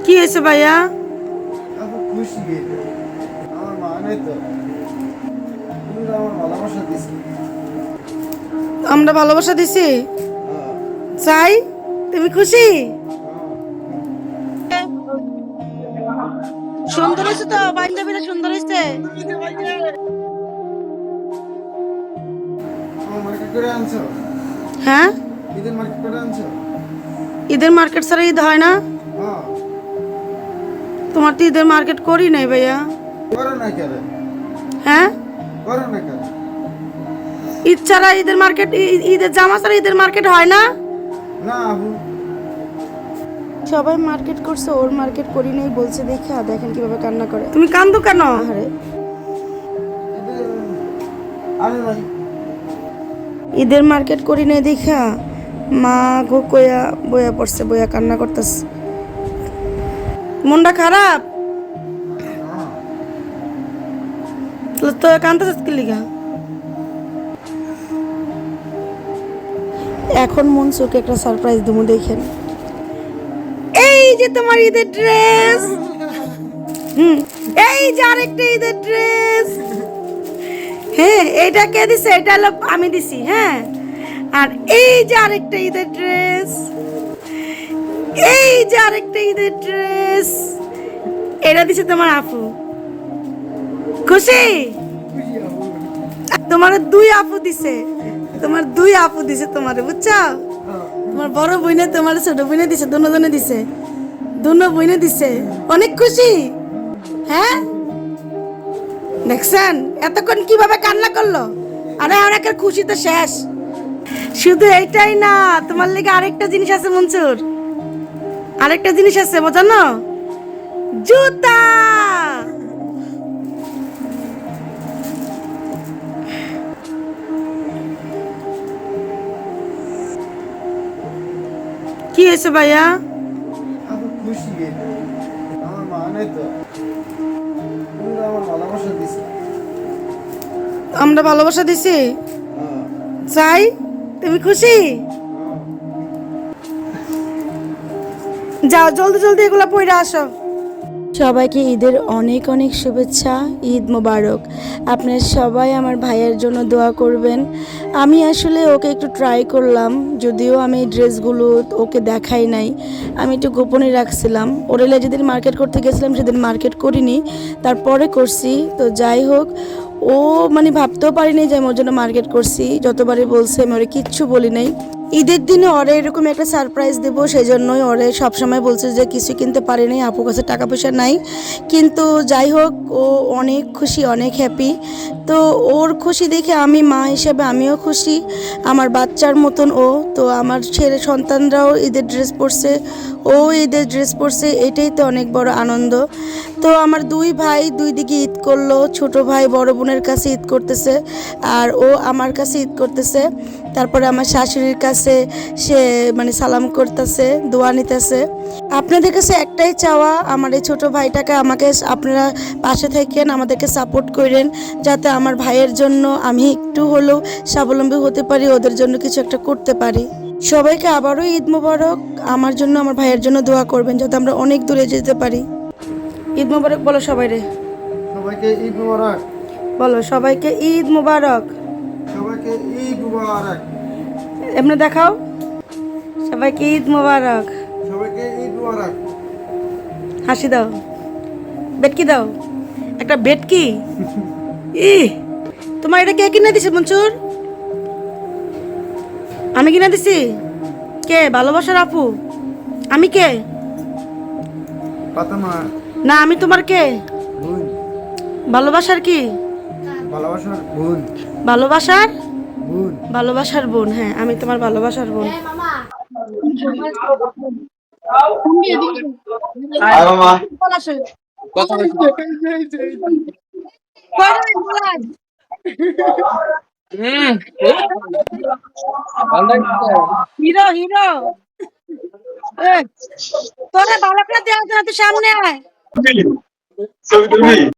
কি হয়েছে ভাইয়া? খুশি আমার মা নেই তো, তুমি তো আমার ভালোবাসা দিছি। আমরা ভালোবাসা দিছি চাই, তুমি খুশি? সুন্দর হয়েছে তো, পাঞ্জাবিটা সুন্দর হয়েছে। আমার মার্কেট করে আনছো? হ্যাঁ, ঈদের মার্কেট করে আনছো? ঈদের মার্কেট ছাড়া ঈদ হয় না। হ্যাঁ। তোমার তো ঈদের মার্কেট করি নাই ভাইয়া। করো না কেন? হ্যাঁ, করো না কেন? ঈদ ছাড়া ঈদের মার্কেট, ঈদের জামা ছাড়া ঈদের মার্কেট হয় না। না আবু, সবাই মার্কেট করছে, ওর মার্কেট করি নাই বলছে। দেখে দেখেন কিভাবে কান্না করে। তুমি কান্দো কেন? আরে ঈদের আরে ভাই, ঈদের মার্কেট করি নাই দেখা মা গো কয়া বয়া পড়ছে, বয়া কান্না করতেছে। মনটা খারাপ তো, কান্দতেছিস কি লিগা? এখন মন চোখে একটা সারপ্রাইজ দেবো, দেখেন। এই যে তোমার ঈদের ড্রেস। এই যে আরেকটা ঈদের ড্রেস। হ্যাঁ, এটা কে দিছে? এটা হলো আমি দিছি। হ্যাঁ, আর এই যে আরেকটা ঈদের ড্রেস। এই যে আরেকটা ঈদের ড্রেস, এটা দিছে তোমার আপু। খুশি? তোমার দুই আপু দিছে, তোমার দুই আপু দিছে তোমারে, বুঝছো? তোমার বড় বইনে তোমার ছোট বইনে দিছে, দুজনে দিছে, দুনো বইনে দিছে। অনেক খুশি। হ্যাঁ, দেখছেন এতক্ষণ কিভাবে কান্না করলো। আরে অনেকের খুশি তো শেষ। শুধু এইটাই না, তোমার লেগে আরেকটা জিনিস আছে মনসুর, আরেকটা জিনিস আছে, বোঝো না? জুতা। কি হয়েছে ভাইয়া? আবু খুশি আমার মা নেই তো, তুমি তো আমার ভালোবাসা দিছি। আমরা ভালোবাসা দিছি হ্যাঁ। চাই, তুমি খুশি? যাও জলদি জলদি এগুলা পইরা আসো। সবাইকে ঈদের অনেক অনেক শুভেচ্ছা, ঈদ মোবারক। আপনারা সবাই আমার ভাইয়ের জন্য দোয়া করবেন। আমি আসলে ওকে একটু ট্রাই করলাম, যদিও আমি এই ড্রেসগুলো ওকে দেখাই নাই, আমি একটু গোপনে রাখছিলাম। ওরেলে যেদিন মার্কেট করতে গেছিলাম সেদিন মার্কেট করিনি, তারপরে করছি। তো যাই হোক, ও মানে ভাবতেও পারিনি যে আমি ওর জন্য মার্কেট করছি। যতবারই বলছে আমি ওরে কিচ্ছু বলি নাই। ঈদের দিনে ওরে এরকম একটা সারপ্রাইজ দেবো, সেই জন্যই ওরে সবসময় বলছে যে কিছু কিনতে পারিনি, আপুর কাছে টাকা পয়সা নাই। কিন্তু যাই হোক, ও অনেক খুশি, অনেক হ্যাপি। তো ওর খুশি দেখে আমি মা হিসেবে আমিও খুশি, আমার বাচ্চার মতন ও। তো আমার ছেলে সন্তানরাও ঈদের ড্রেস পরছে, ও ঈদের ড্রেস পরছে, এটাই তো অনেক বড় আনন্দ। তো আমার দুই ভাই দুই দিকে ঈদ করলো, ছোট ভাই বড় বোনের কাছে ঈদ করতেছে, আর ও আমার কাছে ঈদ করতেছে। তারপরে আমার শাশুড়ির কাছে সে মানে সালাম করতেছে, দোয়া নিতেছে। আপনাদের কাছে একটাই চাওয়া, আমার এই ছোট ভাইটাকে আমাকে আপনারা পাশে থাকেন, আমাদেরকে সাপোর্ট করেন, যাতে আমার ভাইয়ের জন্য আমি একটু হলেও স্বাবলম্বী হতে পারি, ওদের জন্য কিছু একটা করতে পারি। সবাইকে আবারও ঈদ মোবারক। আমার জন্য, আমার ভাইয়ের জন্য দোয়া করবেন, যাতে আমরা অনেক দূরে যেতে পারি। ঈদ মোবারক বলো সবাই রে। সবাইকে ঈদ মুবারক। বলো সবাইকে ঈদ মোবারক। সবাইকে ঈদ মুবারক। এমনি দেখাও, সবাইকে ঈদ মোবারক। সবাইকে ঈদ মুবারক। হাসি দাও, বেটকি দাও, একটা বেটকি। ই তোমার এটা কে কিনে দিছে মনসুর? আমি কিনে দিছি? কে? ভালোবাসার আপু? আমি কে? ফাতেমা না, আমি তোমার কে? বোন, ভালোবাসার কি? ভালোবাসার বোন। ভালোবাসার বোন। ভালোবাসার বোন। হ্যাঁ, আমি তোমার ভালোবাসার বোন। আর মামা কথা হুম ভালো লাগছে হিরো হিরো। তোরা ভালো করে দেওয়া, তুই সামনে আয়। ছবি তুলবি